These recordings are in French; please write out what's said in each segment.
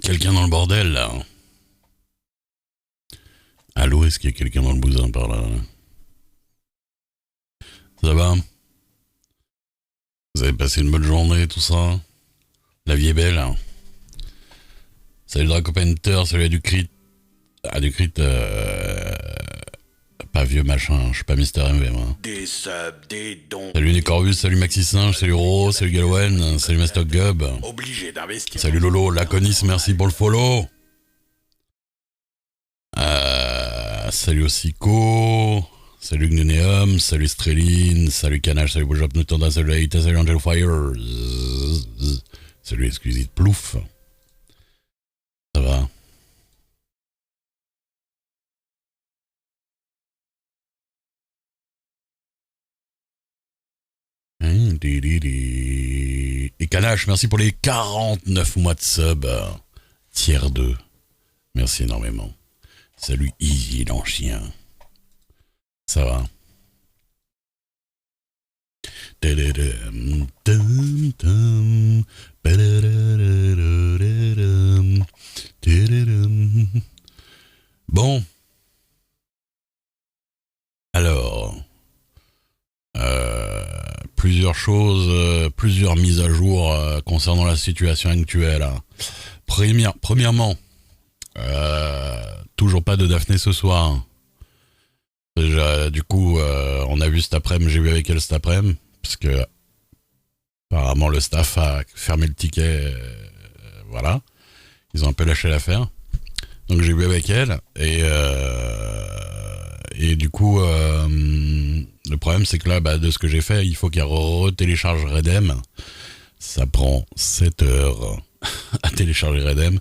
Quelqu'un dans le bordel là. Allô, est-ce qu'il y a quelqu'un dans le bousin par là? Ça va? Vous avez passé une bonne journée, tout ça? La vie est belle, hein. Salut Draco Painter, salut à Ducrit. Ah, Ducrit, pas vieux machin, je suis pas Mister MV, moi. Des subs, des dons. Salut Necorvus, salut Maxi Singe, salut Rose, salut Galowen, salut Mastock Gub. Obligé d'investir. Salut Lolo, Laconis, merci pour le follow. Salut Osico. Salut Gnuneum, salut Streline, salut Canage, salut Bojop Nutonda, salut Aïta, salut Angel Fire. Salut Exclusive Plouf. Ça va? Et Kanache, merci pour les 49 mois de sub. Tiers 2. Merci énormément. Salut Easy l'enchien. Ça va? Bon. Alors. Plusieurs choses, plusieurs mises à jour concernant la situation actuelle. Premièrement, toujours pas de Daphné ce soir. Déjà, du coup, on a vu cet après-midi, j'ai vu avec elle cet après-midi, parce que apparemment le staff a fermé le ticket, voilà. Ils ont un peu lâché l'affaire. Donc j'ai vu avec elle, et du coup, le problème c'est que là, de ce que j'ai fait, il faut qu'elle retélécharge Redem. Ça prend 7 heures à télécharger Redem.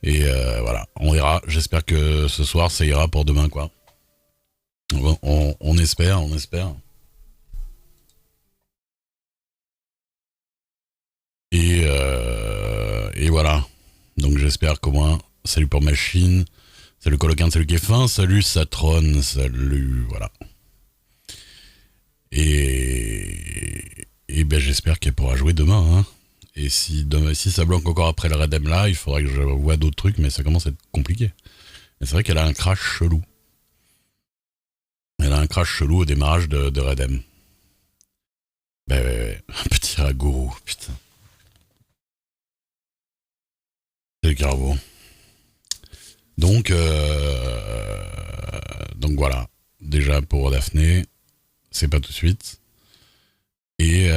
Et voilà, on verra. J'espère que ce soir, ça ira pour demain, quoi. On espère, on espère. Et voilà. Donc j'espère qu'au moins, salut pour Machine, salut Coloquin, salut Kefin, salut Satron, salut, voilà. Et ben j'espère qu'elle pourra jouer demain, hein. Et si ça bloque encore après le Redem là, il faudrait que je vois d'autres trucs, mais ça commence à être compliqué. Et c'est vrai qu'elle a un crash chelou. Elle a un crash chelou au démarrage de Redem. Ben ouais, un petit ragourou, putain. C'est le carbo. Donc voilà. Déjà pour Daphné, c'est pas tout de suite. Et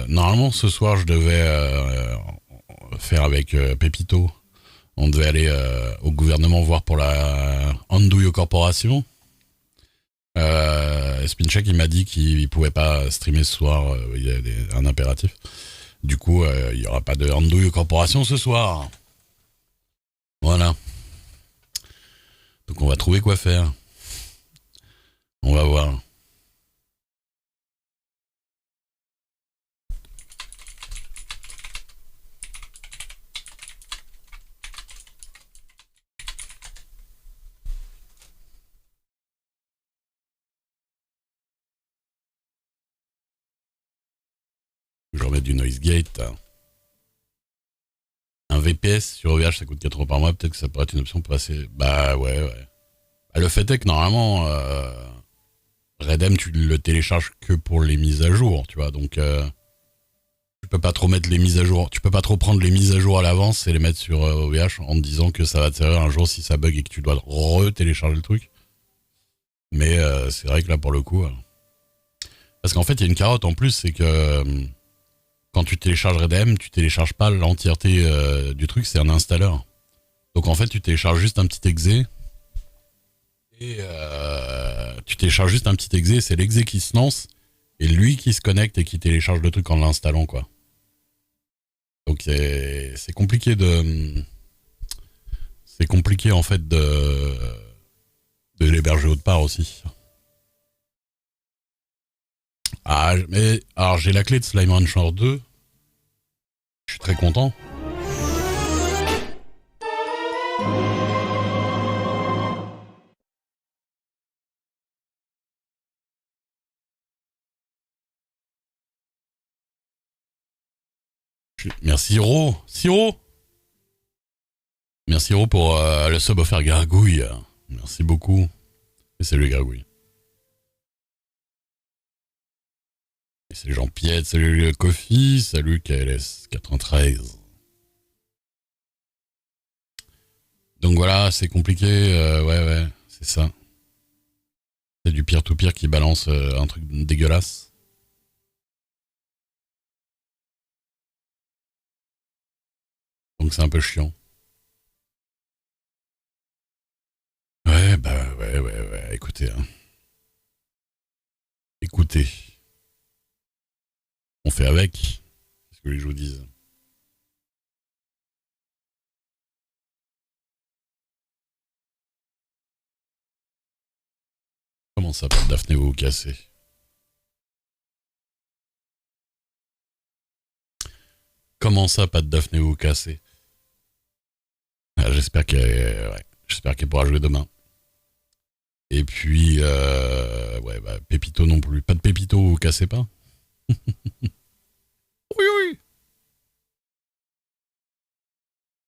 normalement ce soir je devais faire avec Pépito. On devait aller au gouvernement voir pour la Andouille Corporation. Spincheck il m'a dit qu'il pouvait pas streamer ce soir, il y a un impératif. Du coup il y aura pas de Andouille Corporation ce soir. Voilà. Donc on va trouver quoi faire. On va voir. Je remets du noise gate. Un VPS sur OVH ça coûte 4 € par mois, peut-être que ça pourrait être une option pour passer. Bah ouais. Bah, le fait est que normalement Redem tu le télécharges que pour les mises à jour, tu vois, donc tu peux pas trop mettre les mises à jour, tu peux pas trop prendre les mises à jour à l'avance et les mettre sur OVH en te disant que ça va te servir un jour si ça bug et que tu dois re-télécharger le truc. Mais c'est vrai que là pour le coup parce qu'en fait il y a une carotte en plus, c'est que quand tu télécharges Redem, tu télécharges pas l'entièreté du truc, c'est un installeur. Donc en fait, tu télécharges juste un petit exe et tu télécharges juste un petit exe, c'est l'exe qui se lance et lui qui se connecte et qui télécharge le truc en l'installant, quoi. Donc c'est compliqué en fait de l'héberger autre part aussi. Ah mais alors j'ai la clé de Slime Rancher 2. Je suis très content. Merci Siro. Siro. Merci Ro pour le sub offert Gargouille. Merci beaucoup. Et salut Gargouille. Et salut Jean-Pierre, salut Kofi, salut KLS93. Donc voilà, c'est compliqué, ouais, c'est ça. C'est du peer-to-peer qui balance un truc dégueulasse. Donc c'est un peu chiant. Ouais, bah ouais, écoutez. Hein. Écoutez. On fait avec. C'est ce que les gens disent. Comment ça, pas de Daphné vous casser? Comment ça, pas de Daphné vous casser? J'espère qu'elle pourra jouer demain. Et puis, ouais, bah, Pépito non plus. Pas de Pépito, vous cassez pas? Oui.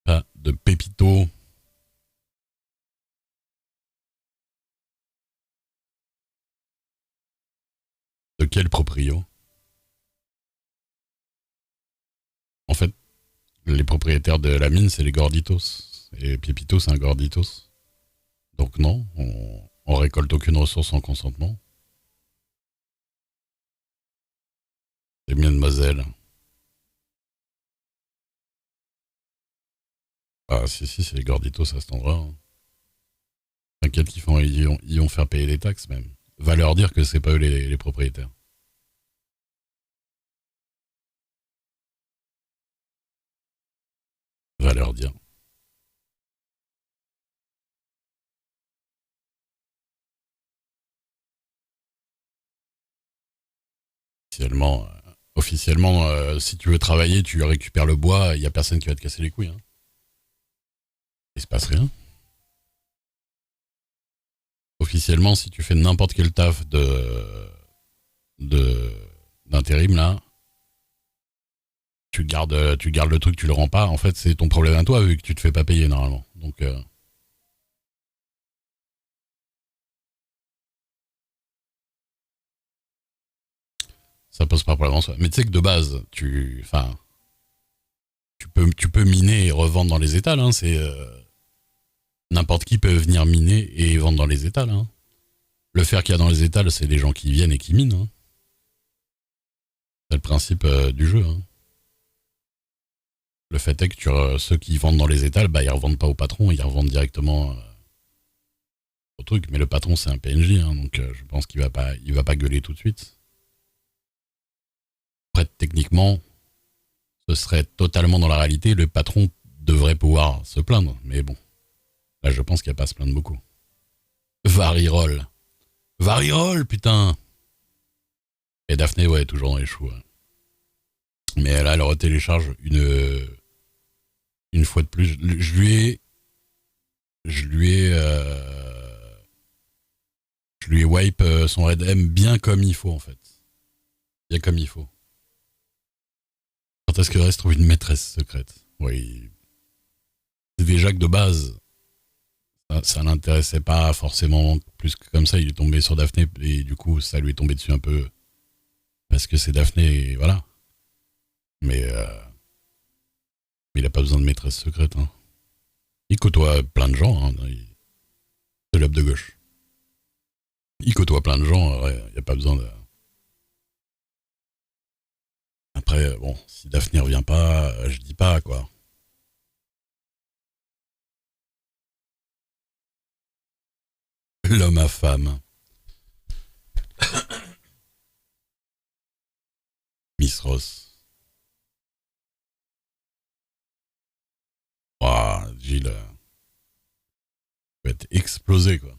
Pas de Pépito. De quel proprio? En fait, les propriétaires de la mine, c'est les Gorditos. Et Pépito, c'est un Gorditos. Donc non, on récolte aucune ressource en consentement. C'est bien, mademoiselle. Ah, si, c'est les Gorditos à cet endroit. Hein. T'inquiète ils vont faire payer les taxes même. Va leur dire que c'est pas eux les propriétaires. Va leur dire. Officiellement, si tu veux travailler, tu récupères le bois, il y a personne qui va te casser les couilles. Hein. Il se passe rien. Officiellement, si tu fais n'importe quel taf d'intérim là, tu gardes le truc, tu le rends pas. En fait, c'est ton problème à toi vu que tu te fais pas payer normalement. Donc ça pose pas problème en soi. Mais tu sais que de base, tu peux miner et revendre dans les étals. Hein, c'est n'importe qui peut venir miner et vendre dans les étals. Hein. Le fer qu'il y a dans les étals, c'est des gens qui viennent et qui minent. Hein. C'est le principe du jeu. Hein. Le fait est que ceux qui vendent dans les étals, bah, ils revendent pas au patron, ils revendent directement au truc. Mais le patron, c'est un PNJ, hein, donc je pense il va pas gueuler tout de suite. Après, techniquement, ce serait totalement dans la réalité. Le patron devrait pouvoir se plaindre, mais bon, là, je pense qu'il n'y a pas à se plaindre beaucoup. Varirol. Varirol, putain. Et Daphné, ouais, toujours dans les choux. Ouais. Mais là, elle retélécharge une fois de plus. Je lui ai wipe son Red M bien comme il faut, en fait. Bien comme il faut. Quand est-ce que Rest trouve une maîtresse secrète? Oui. C'est déjà que de base, ça l'intéressait pas forcément plus que comme ça. Il est tombé sur Daphné et du coup, ça lui est tombé dessus un peu parce que c'est Daphné et voilà. Mais il a pas besoin de maîtresse secrète. Hein. Il côtoie plein de gens. Hein. C'est l'homme de gauche. Il côtoie plein de gens. Il n'y a pas besoin de. Après, bon, si Daphné revient pas, je dis pas quoi. L'homme à femme. Miss Ross. Ouah, Gilles va être explosé quoi.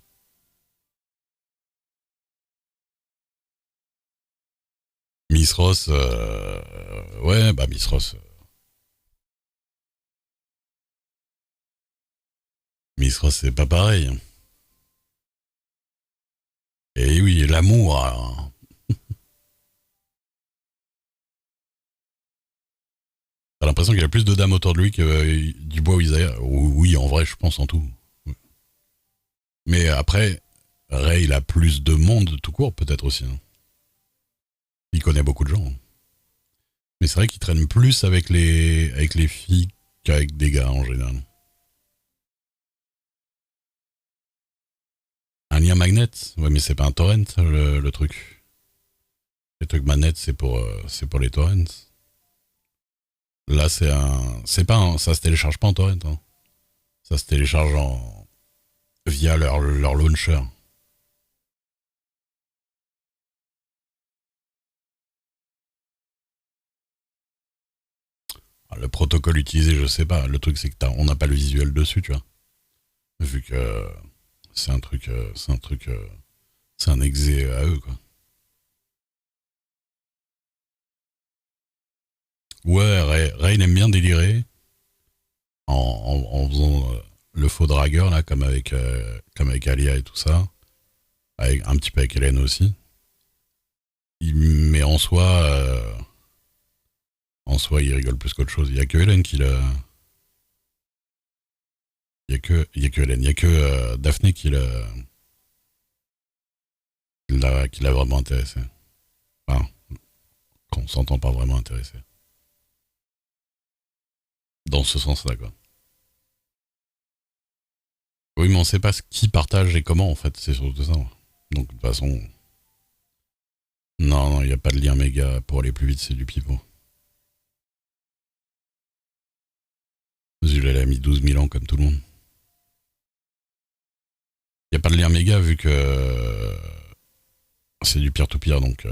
Miss Ross, ouais, bah Miss Ross. Miss Ross, c'est pas pareil. Hein. Et oui, l'amour. Hein. l'impression qu'il a plus de dames autour de lui que du bois où Isaiah. Oui, en vrai, je pense en tout. Mais après, Ray, il a plus de monde tout court, peut-être aussi. Hein. Il connaît beaucoup de gens. Hein. Mais c'est vrai qu'il traîne plus avec les filles qu'avec des gars en général. Un lien magnet. Ouais, mais c'est pas un torrent, le truc. Les trucs manettes, c'est pour les torrents. Là, c'est pas ça se télécharge pas en torrent. Hein. Ça se télécharge via leur launcher. Le protocole utilisé, je sais pas. Le truc, c'est que on n'a pas le visuel dessus, tu vois. Vu que c'est un exé à eux, quoi. Ouais, Ray, il aime bien délirer en faisant le faux dragueur, là, comme avec Alia et tout ça. Avec, un petit peu avec Hélène aussi. Mais en soi, il rigole plus qu'autre chose. Il y a que Hélène qui l'a. Il y a que Hélène. Il y a que Daphné qui l'a vraiment intéressé. Enfin, qu'on s'entend pas vraiment intéressé. Dans ce sens-là, quoi. Oui, mais on sait pas ce qui partage et comment, en fait. C'est surtout ça. Donc, de toute façon. Non, il n'y a pas de lien méga pour aller plus vite, c'est du pipeau. Zul, elle a mis 12 000 ans comme tout le monde. Il n'y a pas de lien méga vu que c'est du peer-to-peer, donc.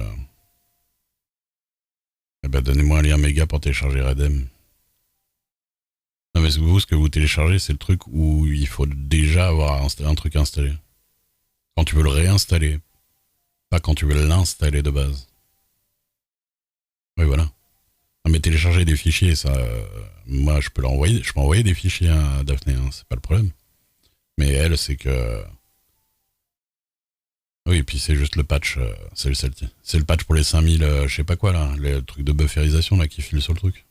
Eh ben, donnez-moi un lien méga pour télécharger Redem. Non, mais vous, ce que vous téléchargez, c'est le truc où il faut déjà avoir un truc installé. Quand tu veux le réinstaller, pas quand tu veux l'installer de base. Oui, voilà. Non, mais télécharger des fichiers, ça. Moi, je peux l'envoyer. Je peux envoyer des fichiers à Daphné, hein, c'est pas le problème. Mais elle, c'est que. Oui, et puis c'est juste le patch. C'est le patch pour les 5000, je sais pas quoi, là. Le truc de bufferisation, là, qui file sur le truc.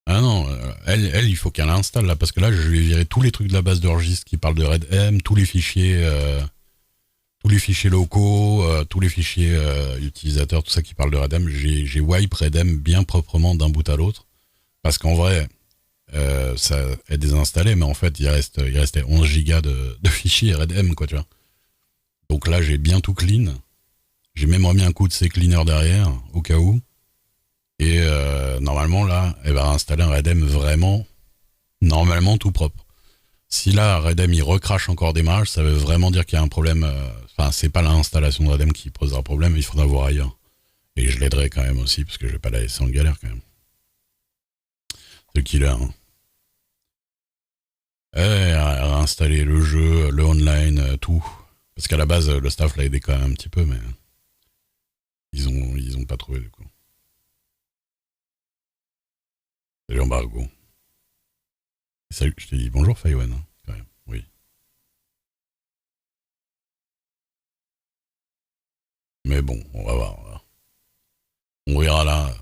Ah non, elle, il faut qu'elle l'installe, là, parce que là, je lui ai viré tous les trucs de la base de registre qui parlent de RedM, tous les fichiers locaux, tous les fichiers utilisateurs, tout ça qui parle de RedM. J'ai wipe RedM bien proprement d'un bout à l'autre. Parce qu'en vrai, ça est désinstallé, mais en fait, il restait 11 gigas de fichiers RedM, quoi, tu vois. Donc là, j'ai bien tout clean. J'ai même remis un coup de CCleaner derrière, au cas où. Et normalement, là, elle va installer un RedM vraiment, normalement tout propre. Si là, RedM, il recrache encore des marges, ça veut vraiment dire qu'il y a un problème. Enfin, c'est pas l'installation de RedM qui posera problème, il faudra voir ailleurs. Et je l'aiderai quand même aussi, parce que je vais pas la laisser en galère quand même. C'est le killer. Hein. Réinstaller le jeu, le online, tout. Parce qu'à la base, le staff l'a aidé quand même un petit peu, mais ils ont pas trouvé du coup. Salut Embargo. Salut, je t'ai dit bonjour Fayouen, hein, quand même. Oui. Mais bon, on va voir. On verra là.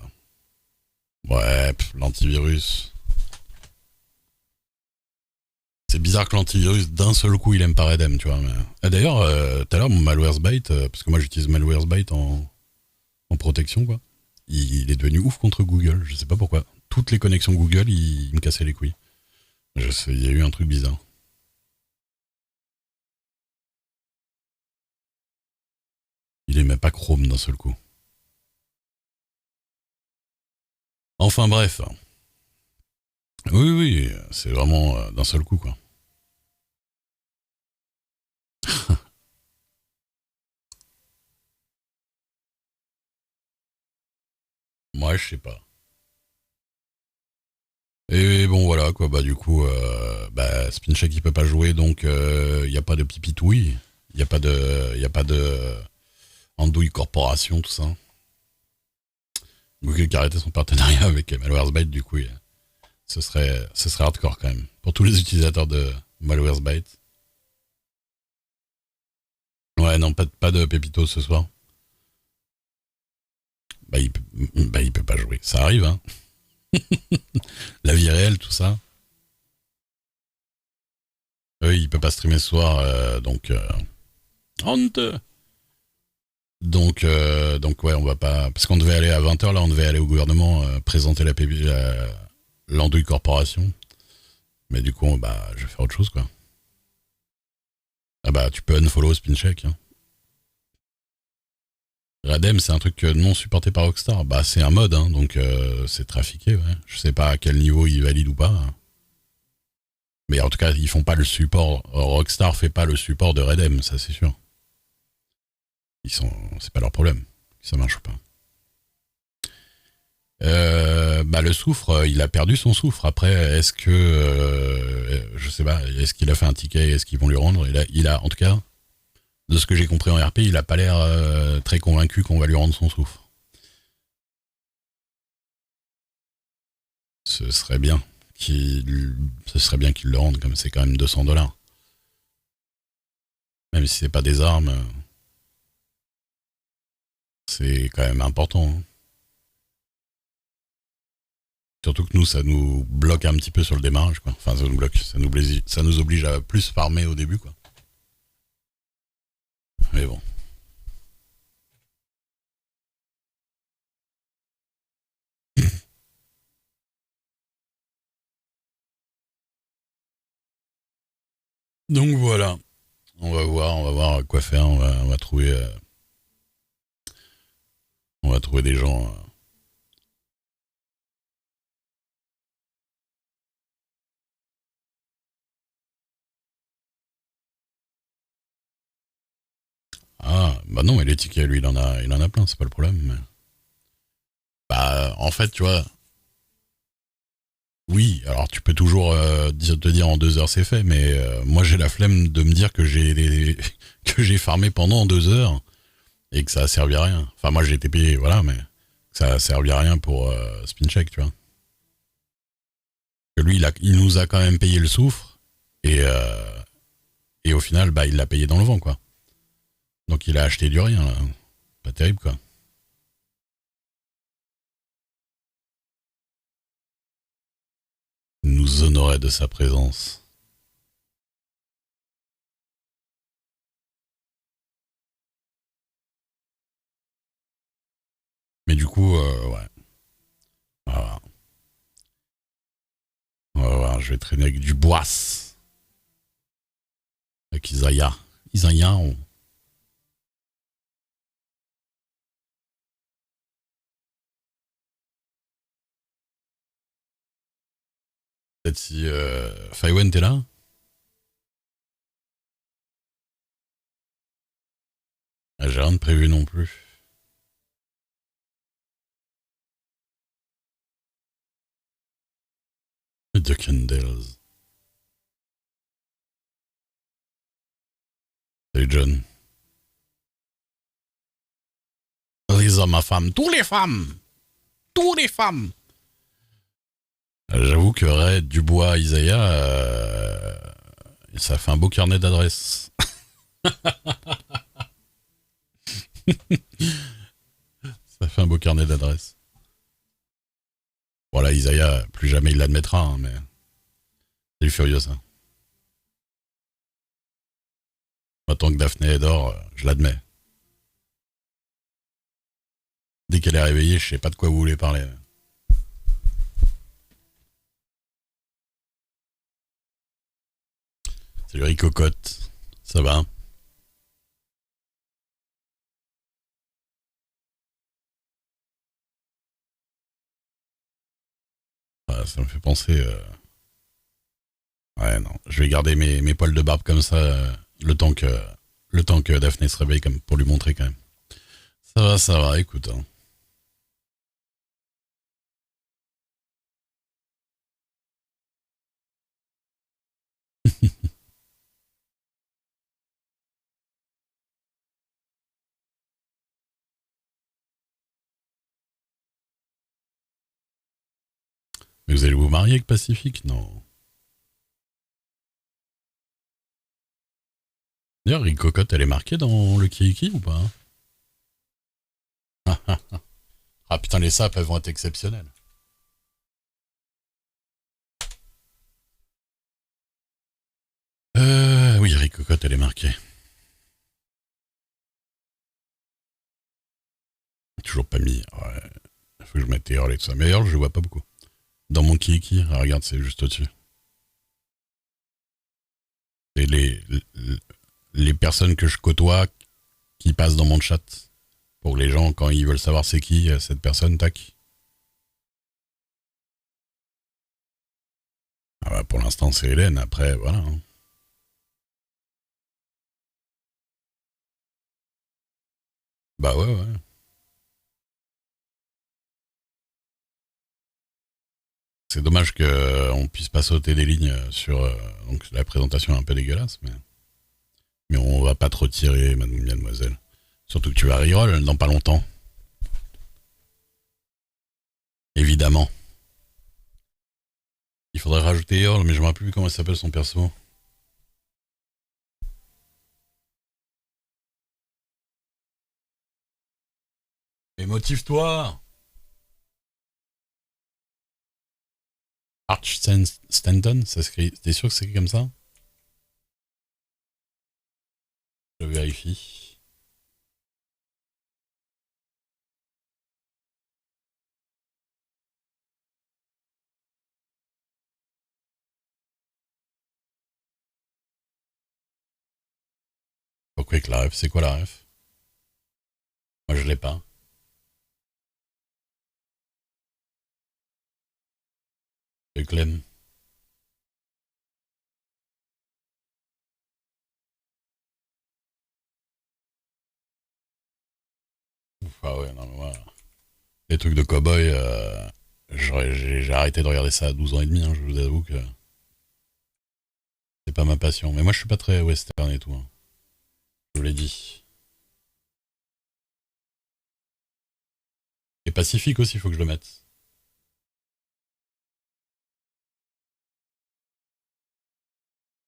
Ouais, l'antivirus. C'est bizarre que l'antivirus, d'un seul coup, il aime pas Redem, tu vois. Mais... Ah, d'ailleurs, tout à l'heure, mon Malwaresbyte, parce que moi j'utilise Malwaresbyte en protection, quoi. Il est devenu ouf contre Google, je sais pas pourquoi. Toutes les connexions Google, il me cassait les couilles. Je sais, il y a eu un truc bizarre. Il aimait pas Chrome d'un seul coup. Enfin bref. Oui, oui, c'est vraiment d'un seul coup, quoi. Moi, je sais pas. Et bon, voilà, quoi, bah du coup, Spincheck, il peut pas jouer, donc il n'y a pas de pipitouille. Il y a pas de Andouille Corporation, tout ça. Google qui a arrêté son partenariat avec Malwaresbyte, du coup, ce serait hardcore quand même. Pour tous les utilisateurs de Malwaresbyte. Ouais, non, pas de Pépito ce soir. Bah il peut pas jouer. Ça arrive, hein. La vie réelle, tout ça. Oui, il peut pas streamer ce soir, honte. Donc ouais, on va pas... Parce qu'on devait aller à 20h, là, on devait aller au gouvernement présenter l'Andouille Corporation. Mais du coup, bah, je vais faire autre chose, quoi. Ah bah, tu peux unfollow Spincheck, hein. Radem, c'est un truc non supporté par Rockstar. Bah, c'est un mode, hein, donc c'est trafiqué, ouais. Je sais pas à quel niveau il valide ou pas, hein. Mais en tout cas, ils font pas le support. Rockstar fait pas le support de Redem, ça c'est sûr. C'est pas leur problème, que ça marche ou pas. Bah le soufre, il a perdu son soufre. Après, est-ce que, je sais pas, est-ce qu'il a fait un ticket, est-ce qu'ils vont lui rendre en tout cas, de ce que j'ai compris en RP, il a pas l'air très convaincu qu'on va lui rendre son soufre. Ce serait bien ce serait bien qu'il le rende, comme c'est quand même 200 $. Même si c'est pas des armes, c'est quand même important, hein. Surtout que nous, ça nous bloque un petit peu sur le démarrage, quoi. Enfin, ça nous bloque, ça nous oblige à plus farmer au début, quoi. Mais bon. Donc voilà. On va voir quoi faire. On va trouver des gens. Ah, bah non, mais les tickets, lui, il en a plein, c'est pas le problème. Bah, en fait, tu vois, oui, alors tu peux toujours te dire en 2 heures c'est fait, mais moi j'ai la flemme de me dire que que j'ai farmé pendant 2 heures et que ça a servi à rien. Enfin, moi j'ai été payé, voilà, mais que ça a servi à rien pour Spincheck, tu vois. Que lui, il nous a quand même payé le soufre et au final, bah, il l'a payé dans le vent, quoi. Donc il a acheté du rien, là. Pas terrible, quoi. Il nous honorait de sa présence. Mais du coup, ouais. Voilà. Voilà, je vais traîner avec du bois. Avec Isaiah. Isaiah, peut-être si Faiwen, t'es là. Ah, j'ai rien de prévu non plus. The Candles. Salut John. Lisa, ma femme. Tous les femmes. Tous les femmes. J'avoue que Red, Dubois, Isaiah, ça fait un beau carnet d'adresses. Ça fait un beau carnet d'adresses. Voilà, Isaiah, plus jamais il l'admettra, hein, mais c'est furieux ça. Moi, tant que Daphné est d'or, je l'admets. Dès qu'elle est réveillée, je sais pas de quoi vous voulez parler. Salut Ricocotte. Ça va? Ouais, ça me fait penser. Ouais, non. Je vais garder mes poils de barbe comme ça le temps que Daphné se réveille comme pour lui montrer quand même. Ça va, écoute, hein. Mais vous allez vous marier avec Pacifique? Non. D'ailleurs, Ricocotte, elle est marquée dans le Kiki ou pas? Ah putain, les sapes, elles vont être exceptionnelles. oui, Rick Cocotte, elle est marquée. Toujours pas mis. Ouais. Faut que je mette Earl et tout ça. Mais Earl, je le vois pas beaucoup. Dans mon Kiki, ah, regarde, c'est juste au-dessus. Et les personnes que je côtoie qui passent dans mon chat. Pour les gens, quand ils veulent savoir c'est qui cette personne, tac. Ah bah pour l'instant, c'est Hélène. Après, voilà. Hein. Bah ouais, ouais. C'est dommage qu'on puisse pas sauter des lignes sur donc la présentation est un peu dégueulasse, mais on va pas trop tirer, mademoiselle. Surtout que tu vas reroll dans pas longtemps. Évidemment. Il faudrait rajouter Earl, mais je me rappelle plus comment il s'appelle son perso. Mais motive-toi. Arch Stanton, ça s'écrit. T'es sûr que c'est comme ça? Je vérifie. Pourquoi avec la ref? C'est quoi la ref? Moi je l'ai pas. Le Clem. Ouf, ah ouais, non mais moi. Les trucs de cow-boy, j'ai arrêté de regarder ça à 12 ans et demi, hein, je vous avoue que c'est pas ma passion. Mais moi je suis pas très western et tout. Hein. Je vous l'ai dit. Et Pacifique aussi, il faut que je le mette.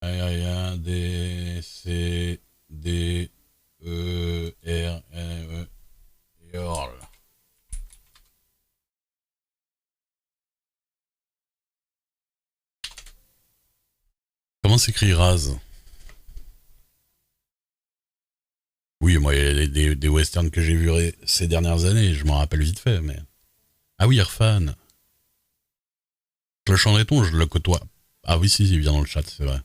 Aérien, D, C, D, E, R, N, E, et Orl. Comment s'écrit Raz? Oui, moi, il y a des westerns que j'ai vus ces dernières années, je m'en rappelle vite fait, mais... Ah oui, Irfan. Le Chandreton, je le côtoie. Ah oui, si, il vient dans le chat, c'est vrai.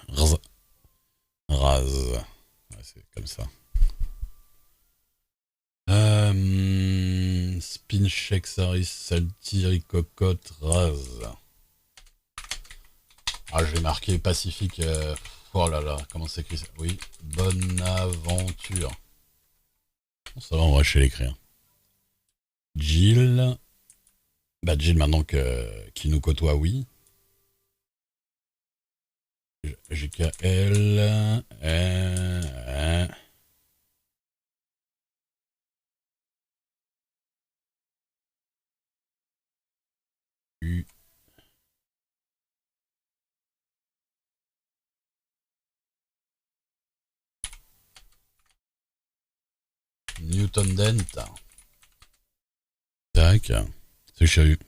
Raz. Raz. Ouais, c'est comme ça. Spin Shake Saris Saltiri Cocotte Raz. Ah, je vais marquer Pacifique. Oh là là, comment c'est écrit ça? Oui, bonne aventure. Bon, ça va, on va chez l'écrire. Jill. Bah, Jill, maintenant qui nous côtoie, oui. JKL. U. Newton Dent. Tac. C'est chahut.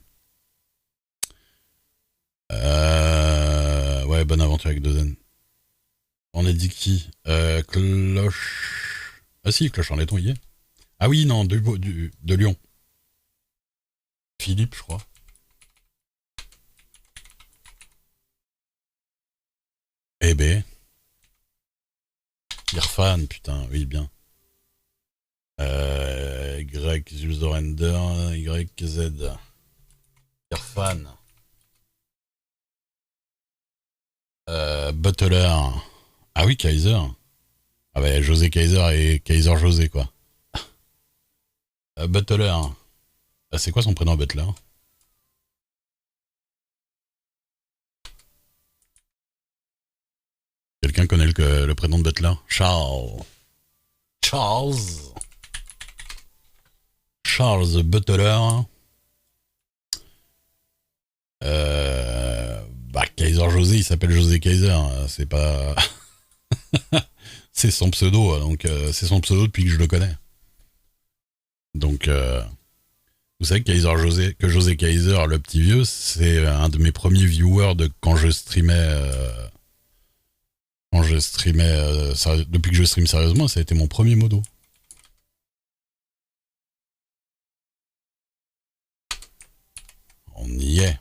Ouais, bonne aventure avec deux N. On a dit qui Cloche. Ah si, Cloche en laiton, il y est. Ah oui, non, de Lyon. Philippe, je crois. Eh ben. Irfan, putain, oui, bien. Y, Zulzorender, YZ. Irfan. Butler. Ah oui, Kaiser. Ah bah, José Kaiser et Kaiser José, quoi. Butler. Ah, c'est quoi son prénom, Butler? Quelqu'un connaît le prénom de Butler? Charles. Charles. Charles Butler. Bah, Kaiser José, il s'appelle José Kaiser. C'est pas. C'est son pseudo, donc c'est son pseudo depuis que je le connais. Donc Vous savez que José Kaiser, le petit vieux, c'est un de mes premiers viewers de quand je streamais. Depuis que je stream sérieusement, ça a été mon premier modo. On y est.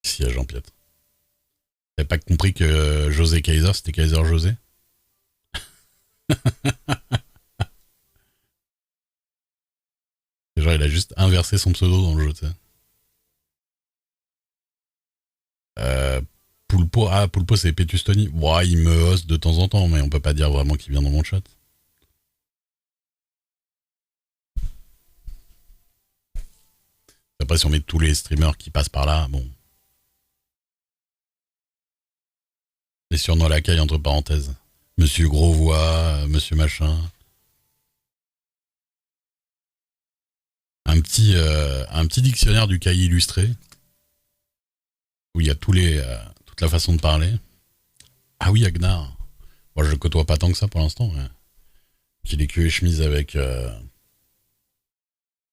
Ici à Jean-Piette. T'avais pas compris que José Kaiser, c'était Kaiser José? Genre, il a juste inversé son pseudo dans le jeu, tu sais. Euh, Poulpo, c'est Pétustoni. Ouais, il me hoste de temps en temps, mais on peut pas dire vraiment qu'il vient dans mon chat. Après, si on met tous les streamers qui passent par là, bon. Les surnoms à la caille, entre parenthèses. Monsieur Grosvoix, Monsieur Machin. Un petit dictionnaire du cahier illustré, où il y a toute la façon de parler. Ah oui, Agnar. Moi, je le côtoie pas tant que ça pour l'instant. Ouais. Qu'il est cul et chemise avec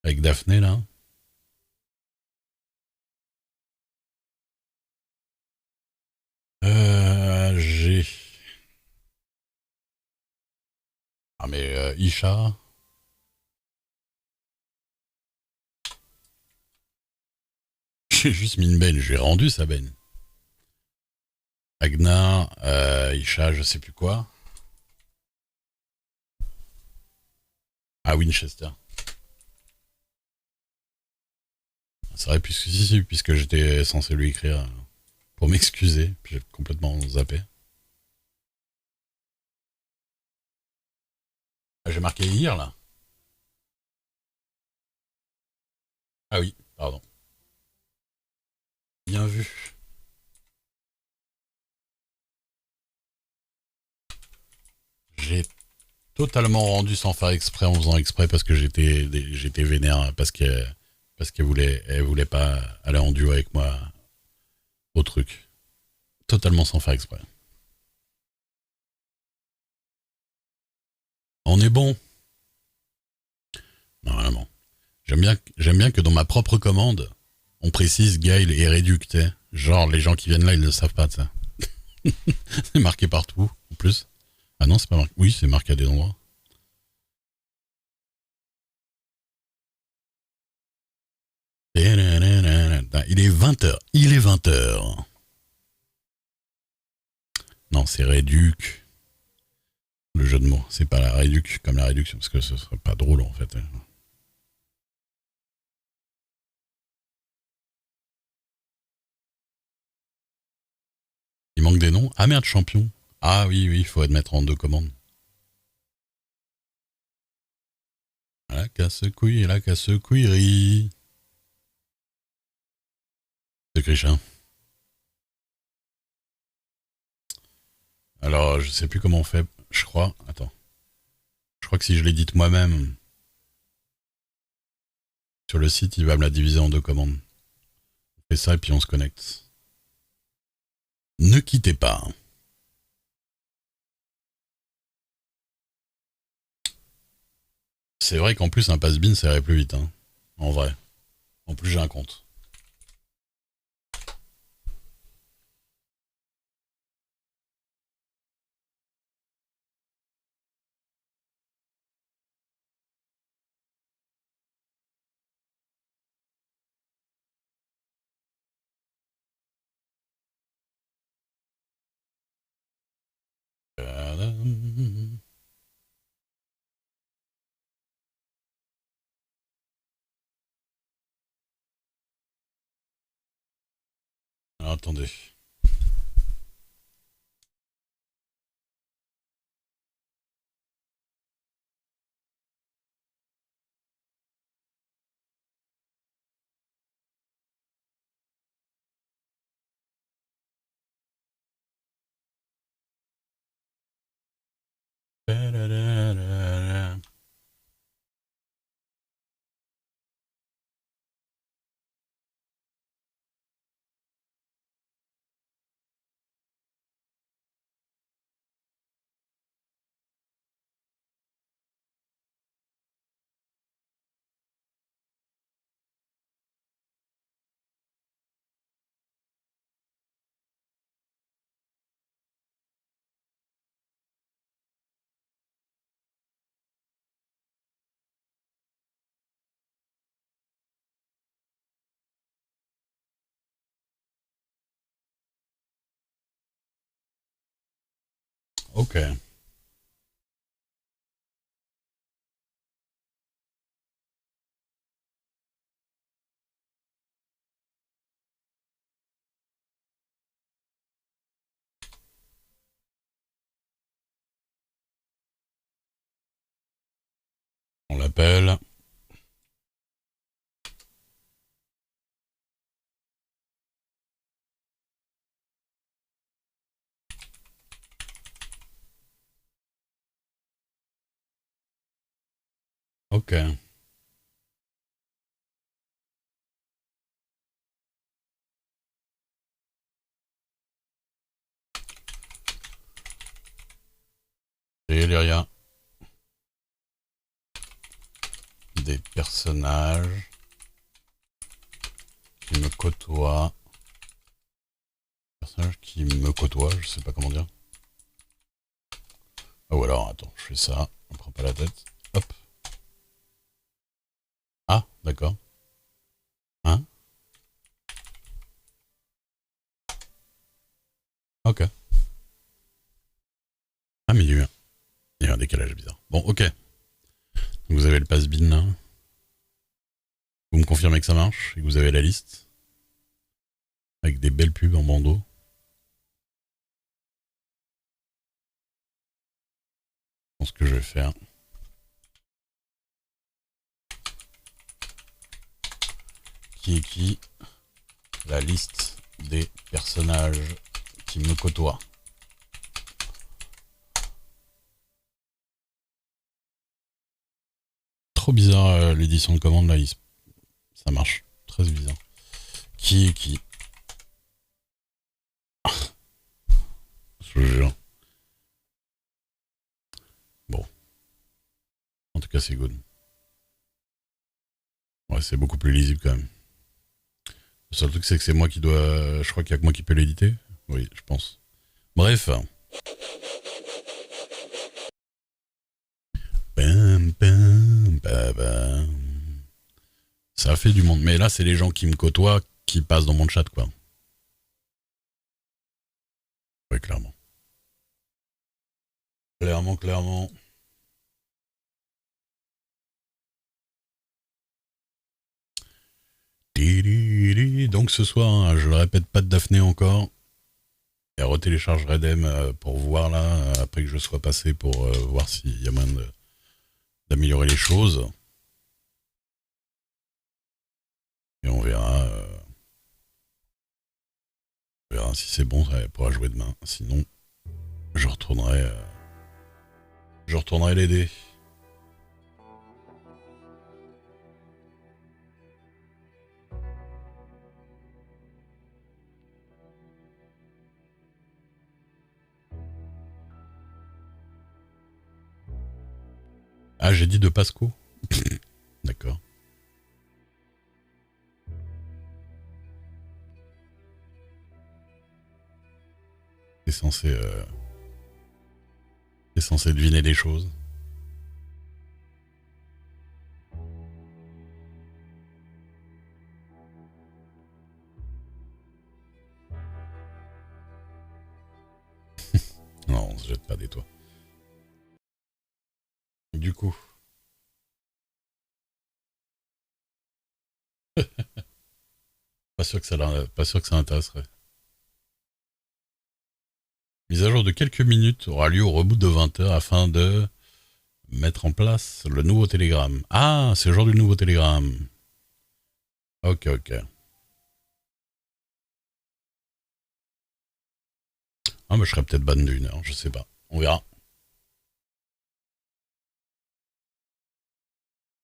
Daphné, là. J'ai... Ah, mais Isha... J'ai juste mis une benne, j'ai rendu sa benne. Agnar, Isha, je sais plus quoi. Ah, Winchester. C'est vrai, puisque j'étais censé lui écrire pour m'excuser, puis j'ai complètement zappé. Ah, j'ai marqué hier, là. Ah oui, pardon. Bien vu. J'ai totalement rendu sans faire exprès, en faisant exprès, parce que j'étais vénère, parce elle voulait pas aller en duo avec moi au truc. Totalement sans faire exprès. On est bon, normalement. J'aime bien que dans ma propre commande, on précise Gail et réducté. Genre, les gens qui viennent là, ils ne savent pas de ça. C'est marqué partout, en plus. Ah non, c'est pas marqué. Oui, c'est marqué à des endroits. Il est 20h. Il est 20h. Non, c'est réduc. Le jeu de mots. C'est pas la réduc comme la réduction, parce que ce serait pas drôle, en fait. Il manque des noms. Ah merde, champion. Ah oui, il faut admettre en deux commandes. La casse-couille et la casse-couillerie. De Krishin. Alors, je sais plus comment on fait. Je crois. Attends. Je crois que si je l'édite moi-même sur le site, il va me la diviser en deux commandes. On fait ça et puis on se connecte. Ne quittez pas. C'est vrai qu'en plus, un passe-bin, ça irait plus vite. Hein. En vrai. En plus, j'ai un compte. Alors, attendez. Ok. On l'appelle. Ok. Et Lyria. Des personnages qui me côtoient. Personnages qui me côtoient, je sais pas comment dire. Ah ou alors, attends, je fais ça. On prend pas la tête. Hop. Ah, d'accord. Hein? Ok. Ah, mais il y a eu un décalage bizarre. Bon, ok. Vous avez le pass-bin là. Vous me confirmez que ça marche et que vous avez la liste avec des belles pubs en bandeau. Je pense que je vais faire. Qui est qui? La liste des personnages qui me côtoient. Trop bizarre l'édition de commande là, ça marche. Très bizarre. Qui est qui? Je vous jure. Bon, en tout cas c'est good. Ouais, c'est beaucoup plus lisible quand même. Le seul truc c'est que c'est moi qui dois... Je crois qu'il y a que moi qui peux l'éditer. Oui, je pense. Bref. Bam, bam, bam, bam. Ça fait du monde. Mais là, c'est les gens qui me côtoient qui passent dans mon chat, quoi. Ouais, clairement. Clairement, clairement. Donc ce soir, hein, je le répète, pas de Daphné encore. Et retélécharge Redem pour voir là, après que je sois passé pour voir s'il y a moyen d'améliorer les choses. Et on verra si c'est bon, ça pourra jouer demain. Sinon, je retournerai l'aider. Ah, j'ai dit de Pasco. D'accord. T'es censé deviner des choses. Non, on se jette pas des toits. Du coup, pas sûr que ça intéresserait. Mise à jour de quelques minutes aura lieu au reboot de 20h afin de mettre en place le nouveau Telegram. Ah, c'est le jour du nouveau Telegram. Ok, ok. Ah, mais je serais peut-être ban d'une heure, je sais pas. On verra.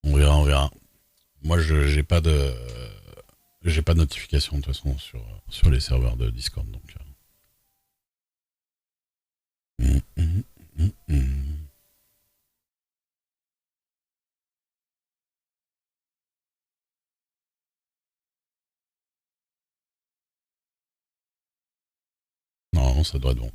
On verra, on verra. Moi, je j'ai pas de notification de toute façon sur les serveurs de Discord, donc. Hum, hum, hum, hum. Normalement, ça doit être bon.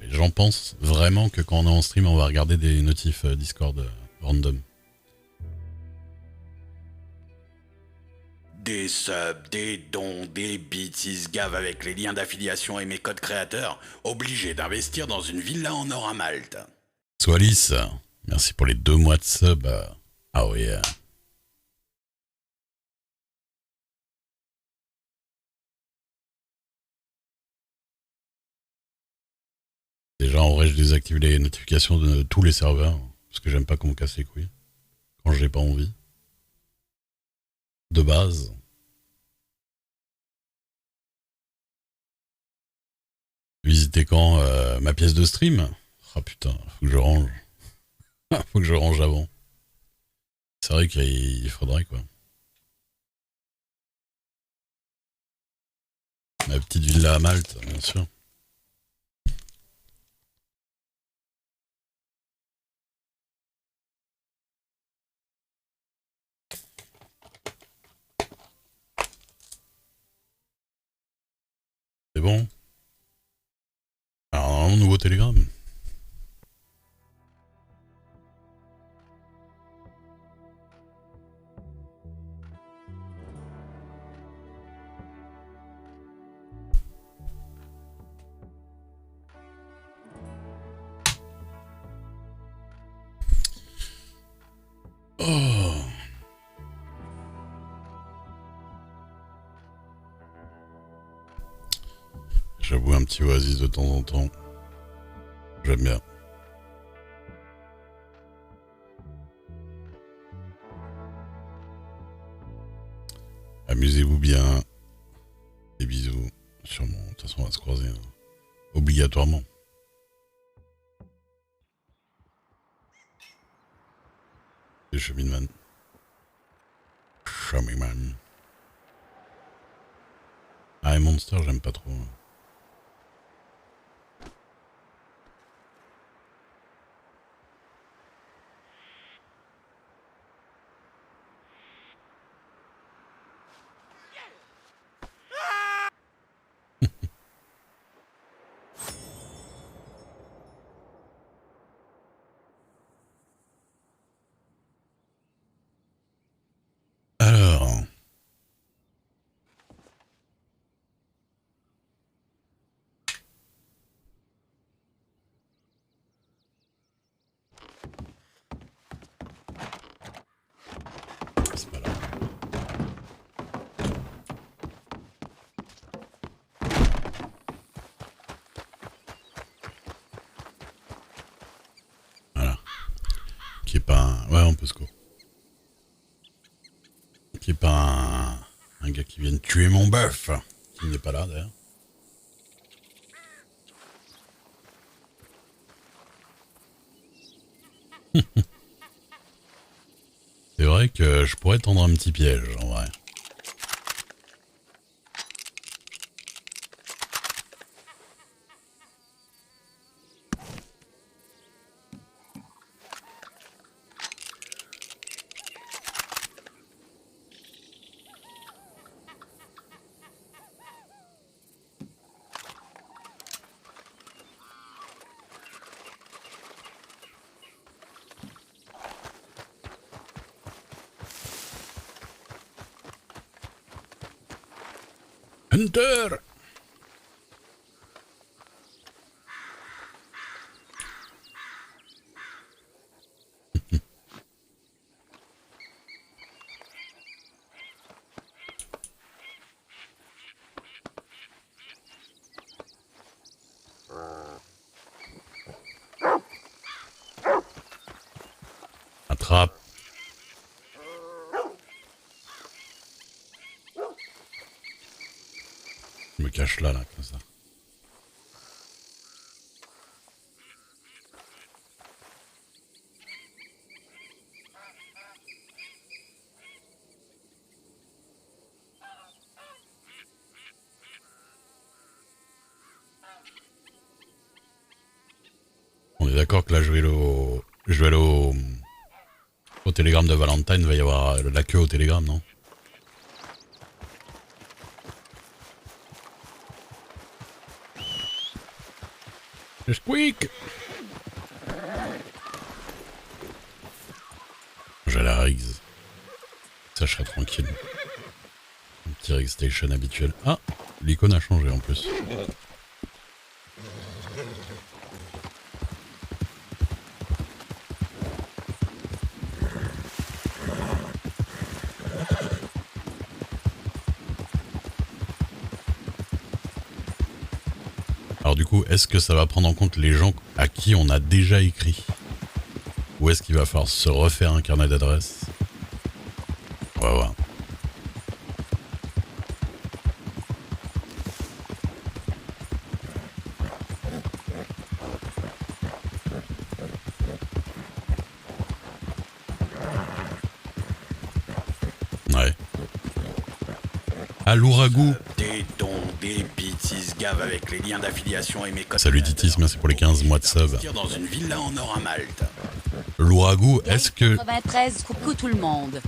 les gens pensent vraiment que quand on est en stream, on va regarder des notifs Discord random. Des subs, des dons, des bits, ils se gavent avec les liens d'affiliation et mes codes créateurs. Obligé d'investir dans une villa en or à Malte. Swalis, merci pour les 2 mois de sub. Ah oui. Déjà, en vrai, je désactive les notifications de tous les serveurs. Parce que j'aime pas qu'on me casse les couilles. Quand j'ai pas envie. De base. Visiter quand ma pièce de stream. Ah putain, faut que je range. Faut que je range avant. C'est vrai qu'il faudrait quoi. Ma petite villa à Malte, bien sûr. C'est bon. Alors, normalement, nouveau télégramme. Oh. J'avoue un petit oasis de temps en temps. J'aime bien. Amusez-vous bien. Des bisous. Sûrement. De toute façon, on va se croiser. Hein. Obligatoirement. Des cheminement. Cheminement. Ah, et Monster, j'aime pas trop. Alors. C'est pas là. Voilà. Qui est pas un... Ouais, on peut se courir. Qui est pas un gars qui vient de tuer mon bœuf. Qui n'est pas là, d'ailleurs. C'est vrai que je pourrais tendre un petit piège, en vrai. Hunter! Attrape. Je me cache là, comme ça. On est d'accord que là, je vais aller au télégramme de Valentine, il va y avoir la queue au télégramme, non? Je squeak. J'ai la Riggs. Ça, je serai tranquille. Un petit Rig Station habituel. Ah, l'icône a changé en plus. Alors du coup, est-ce que ça va prendre en compte les gens à qui on a déjà écrit? Ou est-ce qu'il va falloir se refaire un carnet d'adresses? On va voir. Ouais. Ah, l'ouragout. Des dons, des bêtises gaves avec les liens d'affiliation et mes codes. Salut Titis, merci pour les 15 mois de sub. Investir dans une villa en or à Malte. L'ouragout, est-ce que... 93, coucou tout le monde.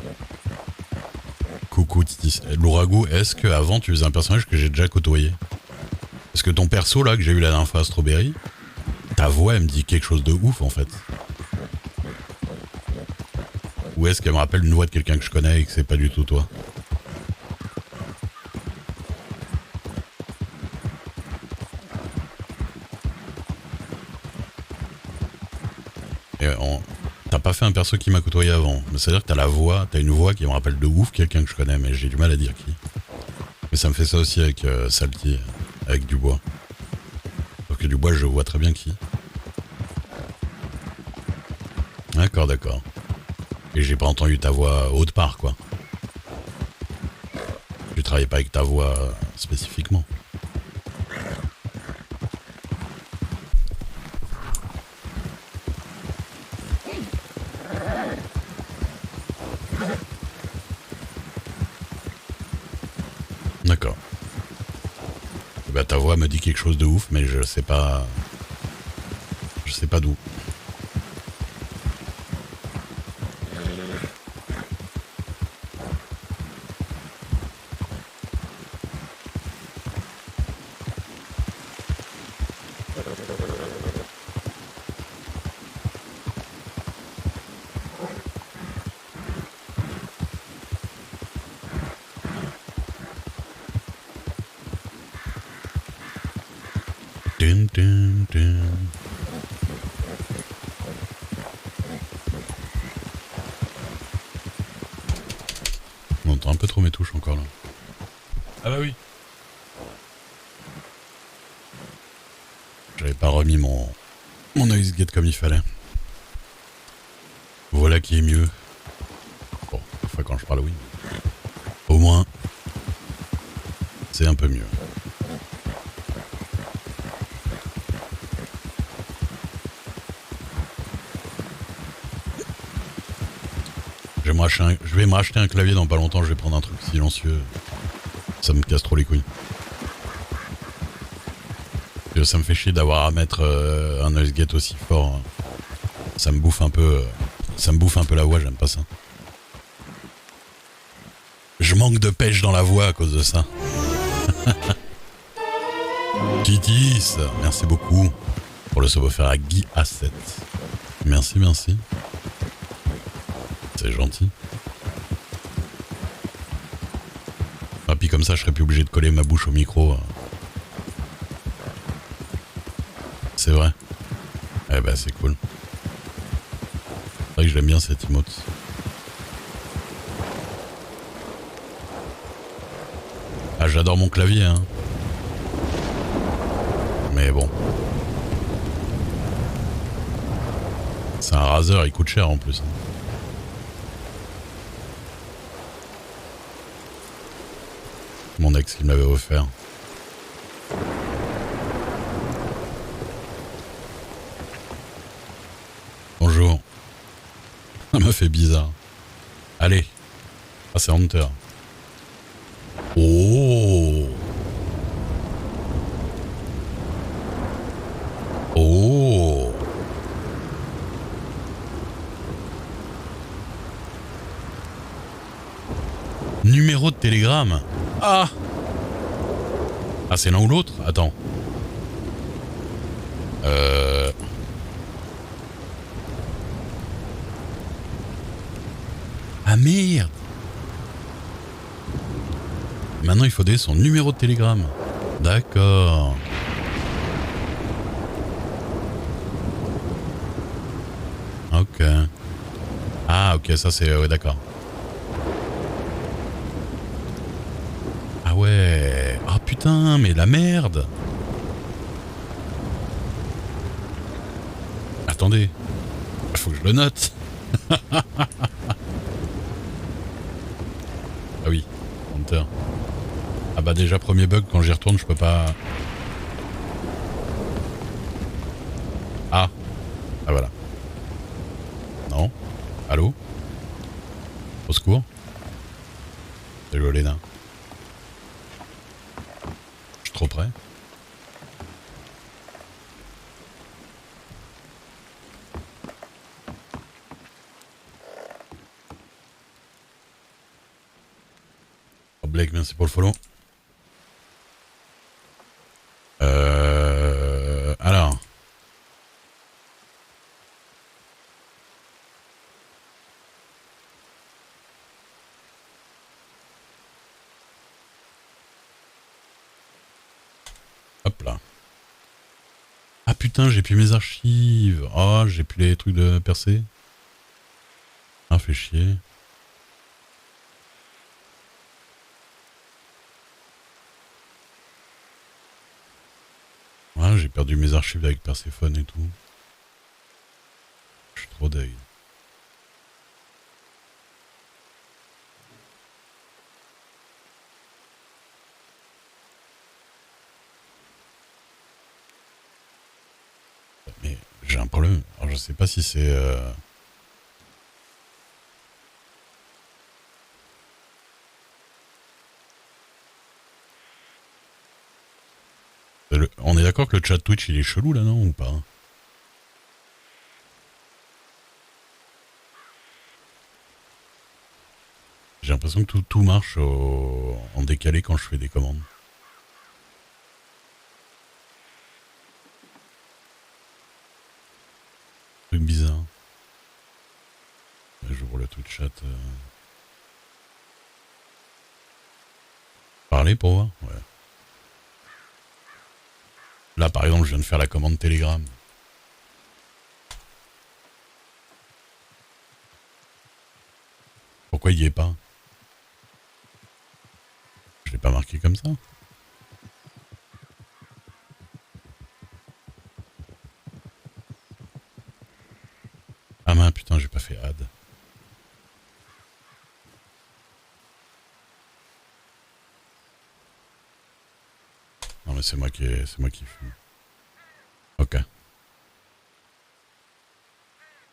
Coucou Titis. L'ouragout, est-ce que avant tu faisais un personnage que j'ai déjà côtoyé? Parce que ton perso là que j'ai eu la dernière fois à Strawberry, ta voix elle me dit quelque chose de ouf en fait. Ou est-ce qu'elle me rappelle une voix de quelqu'un que je connais et que c'est pas du tout toi? T'as pas fait un perso qui m'a côtoyé avant. Mais c'est-à-dire que t'as une voix qui me rappelle de ouf quelqu'un que je connais, mais j'ai du mal à dire qui. Mais ça me fait ça aussi avec Salty, avec Dubois. Parce que Dubois, je vois très bien qui. D'accord, d'accord. Et j'ai pas entendu ta voix autre part, quoi. Tu travaillais pas avec ta voix spécifiquement. D'accord. Bah ta voix me dit quelque chose de ouf, mais je sais pas... Je sais pas d'où. Dun, dun, dun. On entend un peu trop mes touches encore là. Ah bah oui. J'avais pas remis mon noise gate comme il fallait. Voilà qui est mieux. Bon, parfois quand je parle oui. Au moins, c'est un peu mieux. Je vais m'acheter un clavier dans pas longtemps, je vais prendre un truc silencieux. Ça me casse trop les couilles. Et ça me fait chier d'avoir à mettre un noise gate aussi fort. Ça me bouffe un peu la voix, j'aime pas ça. Je manque de pêche dans la voix à cause de ça. Titis, merci beaucoup pour le sub offert à Guy A7. Merci, merci. C'est gentil. Ah, puis comme ça, je serais plus obligé de coller ma bouche au micro. C'est vrai. Eh ben, c'est cool. C'est vrai que je l'aime bien cette emote. Ah, j'adore mon clavier, hein. Mais bon. C'est un Razer, il coûte cher en plus. Mon ex qui me l'avait offert. Bonjour. Ça m'a fait bizarre. Allez. Ah, c'est Hunter. Oh. Oh. Numéro de télégramme. Ah. Ah, c'est l'un ou l'autre? Attends. Ah merde! Maintenant il faut donner son numéro de télégramme. D'accord. Ok. Ah ok, ça c'est... ouais d'accord. Ah ouais. Ah putain, mais la merde. Attendez. Faut que je le note. Ah oui. Hunter. Ah bah déjà premier bug, quand j'y retourne je peux pas... Ah. Ah voilà. Non. Allô? Au secours. Hello Léna. Je suis trop près. Oh, Blake, merci pour le follow. Alors. Hop là. Ah putain, j'ai plus mes archives. Oh, j'ai plus les trucs de percée. Ah, fait chier. Ouais, j'ai perdu mes archives avec Perséphone et tout. Je suis trop deg. Mais j'ai un problème. Alors je sais pas si c'est... On est d'accord que le chat Twitch il est chelou là, non, ou pas? J'ai l'impression que tout marche en décalé quand je fais des commandes. Truc bizarre. J'ouvre le Twitch chat. Parler pour voir? Ouais. Là par exemple je viens de faire la commande Telegram. Pourquoi il y est pas? Je l'ai pas marqué comme ça. Ah mince, putain, j'ai pas fait add. Non mais c'est moi qui fais. Ok.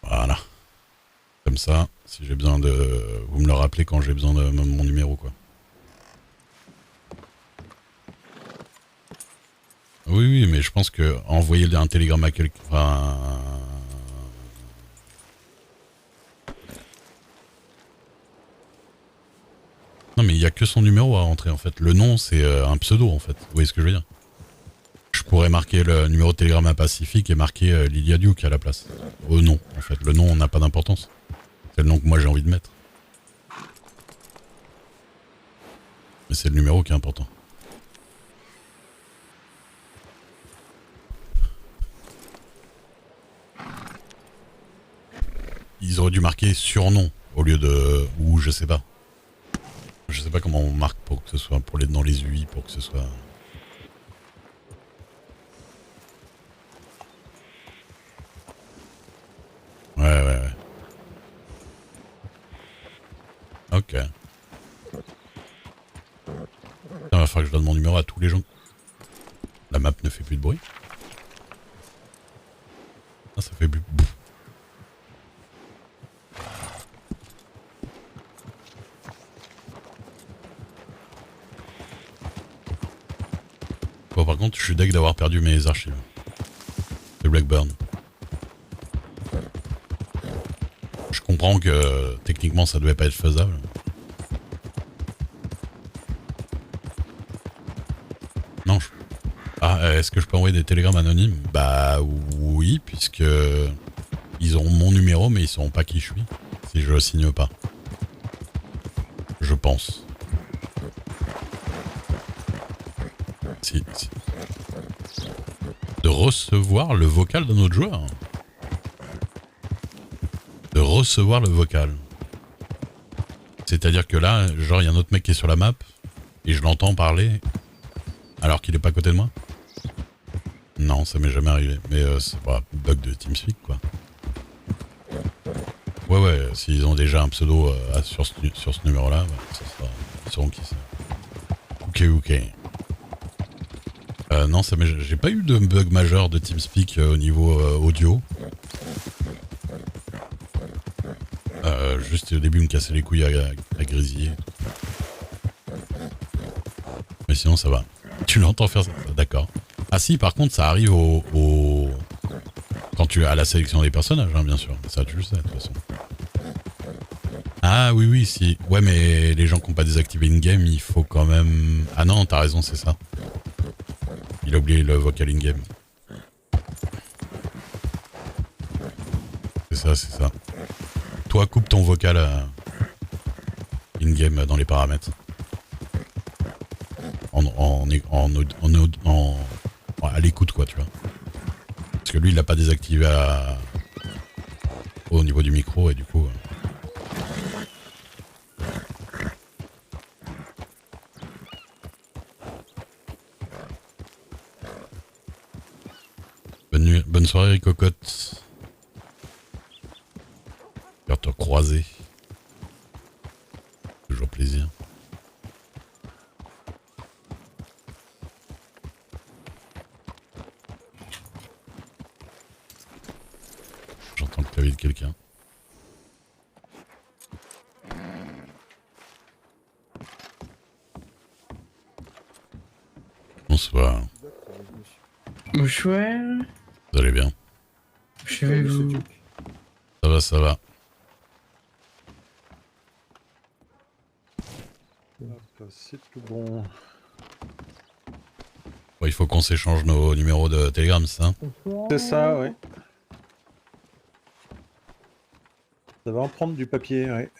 Voilà. Comme ça, si j'ai besoin de... Vous me le rappelez quand j'ai besoin de mon numéro, quoi. Oui, oui, mais je pense que envoyer un télégramme à quelqu'un... Enfin... Non mais il n'y a que son numéro à rentrer en fait. Le nom c'est un pseudo en fait. Vous voyez ce que je veux dire? Je pourrais marquer le numéro de télégramme à Pacifique et marquer Lilia Duke à la place. Non, en fait. Le nom n'a pas d'importance. C'est le nom que moi j'ai envie de mettre. Mais c'est le numéro qui est important. Ils auraient dû marquer surnom au lieu de... ou je sais pas. Je sais pas comment on marque pour que ce soit... pour les dans les UI pour que ce soit... Ouais. Ok. Il va falloir que je donne mon numéro à tous les gens. La map ne fait plus de bruit. Ah, ça fait plus... Bon, par contre, je suis deg d'avoir perdu mes archives. C'est Blackburn. Je comprends que techniquement ça devait pas être faisable. Non, Ah, est-ce que je peux envoyer des télégrammes anonymes? Bah oui, puisque ils auront mon numéro, mais ils sauront pas qui je suis, si je le signe pas. Je pense. Si. De recevoir le vocal d'un autre joueur. De recevoir le vocal. C'est-à-dire que là, genre, il y a un autre mec qui est sur la map et je l'entends parler alors qu'il est pas à côté de moi. Non, ça m'est jamais arrivé. Mais c'est pas un bug de TeamSpeak, quoi. Ouais, s'ils ont déjà un pseudo sur ce numéro-là, ils sauront qui c'est. Ok. Non, j'ai pas eu de bug majeur de TeamSpeak au niveau audio. Juste au début, me casser les couilles à grésiller. Mais sinon, ça va. Tu l'entends faire ça, d'accord. Ah si, par contre, ça arrive quand tu as la sélection des personnages, hein, bien sûr. Ça, tu le sais, de toute façon. Ah oui, si. Ouais, mais les gens qui n'ont pas désactivé in-game, il faut quand même... Ah non, t'as raison, c'est ça. Il a oublié le vocal in-game. C'est ça. Toi, coupe ton vocal in-game dans les paramètres. À l'écoute, quoi, tu vois. Parce que lui, il l'a pas désactivé au niveau du micro, et du coup... Bonne soirée, cocotte. J'espère te croiser. Toujours plaisir. J'entends le clavier de quelqu'un. Bonsoir. Bonsoir. Vous allez bien? Je vais vous... Ça va. C'est tout bon. Bon, il faut qu'on s'échange nos numéros de Telegram, c'est ça? C'est ça, ouais. Ça va en prendre du papier, ouais.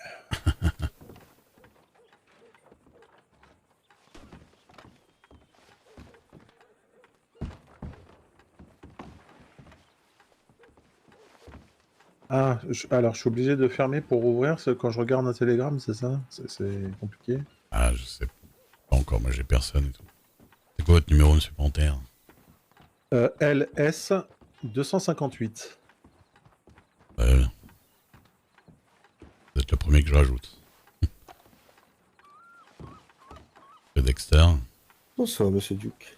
Ah, alors je suis obligé de fermer pour ouvrir quand je regarde un télégramme, c'est ça? C'est compliqué. Ah, je sais pas encore, moi j'ai personne et tout. C'est quoi votre numéro, monsieur Panthère? LS 258. Vous êtes le premier que je rajoute. C'est Dexter. Bonsoir, monsieur Duke.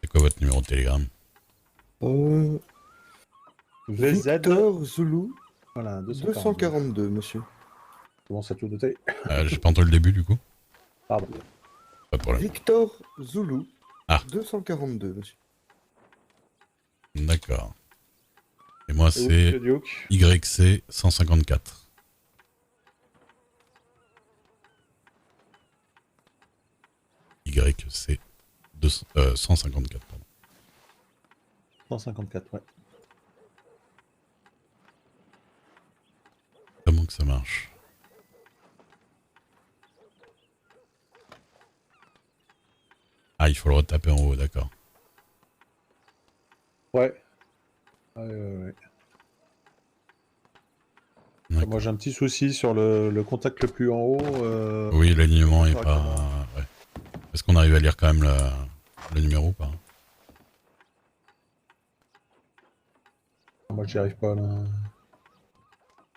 C'est quoi votre numéro de Telegram? VZ. Victor Zulu Voilà, 242, monsieur. Comment ça tout noté? J'ai pas entendu le début, du coup. Pardon. Pas de problème. Victor Zulu Ah. 242, monsieur. D'accord. Et moi, Et c'est vous, Duke YC 154. YC 154, pardon. 154, ouais. Comment que ça marche? Ah, il faut le retaper en haut, d'accord. Ouais. Ouais. D'accord. Moi j'ai un petit souci sur le contact le plus en haut. Oui, l'alignement est pas... correctement. Ouais. Est-ce qu'on arrive à lire quand même le numéro ou pas? Moi j'y arrive pas là.